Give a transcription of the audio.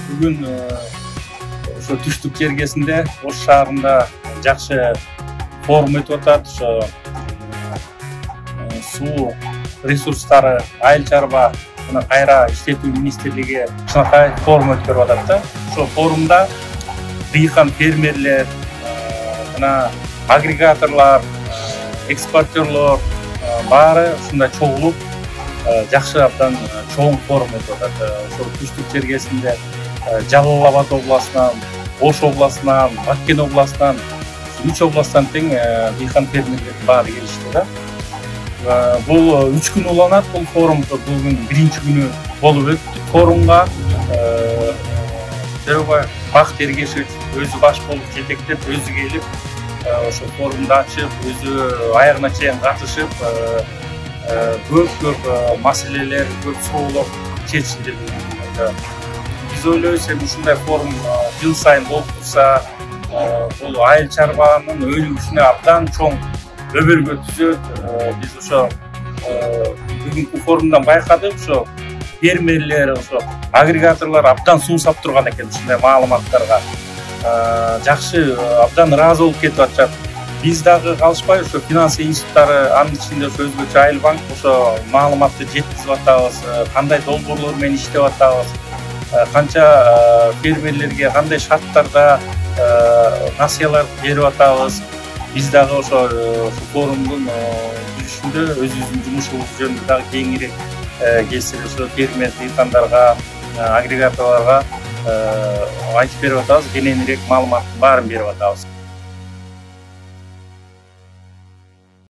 Бүгүн ошо түштүк жергесинде Ош шаарында жакшы форум өтүп атат. Ошо суу ресурстары, айыл чарба жана кайра иштетүү министрлиги чынакай форум өткөрүп атат да. Ошо форумда дыйкан фермерлер жана агрегаторлор, экспортерлор баары ушундай чогулуп жакшы абдан чоң форум өтүп атат. Ошо түштүк жергесинде Жалал Абад областынан, Ош областынан, Баткен областынан, 3 областтан тең дыйкан фермерлер баары келишти да. Бул 3 күн уланат бул форум. Бүгүн биринчи күнү болуп өттү. Форумга Төрөгөй Бакыт Эргешевич өзү баш болуп жетектеп, өзү келип, ошо форумду ачып, өзү аягына чейин катышып, көп маселелер, көп суроолор чечилди. Биз ойлойбуз, ушундай форум жыл сайын болуп турса, бул айыл чарбанын өнүгүшүнө абдан чоң өбөлгө түзөт. Биз ошо бүгүнкү форумдан байкадык, ошо фермерлер, ошо агрегаторлор абдан сунсап турган экен ушундай маалыматтарга. Жакшы, абдан ыраазы болуп кетип атышат. Биз дагы калышпай ошо финансы институттары, анын ичинде ошо өзгөчө Айыл банк ошо маалыматты жеткизип атабыз, кандай долбоорлор менен иштеп атабыз, канча фермерлерге кандай шарттарда насыялар берип атабыз. Биз дагы ошо форумдун жүрүшүндө өзүбүздүн жумушубуз жөнүндө дагы кеңирээк келсек, ошо фермер дыйкандарга, агрегаторлорго айтып берип атабыз, кененирээк маалыматтын баарын берип атабыз.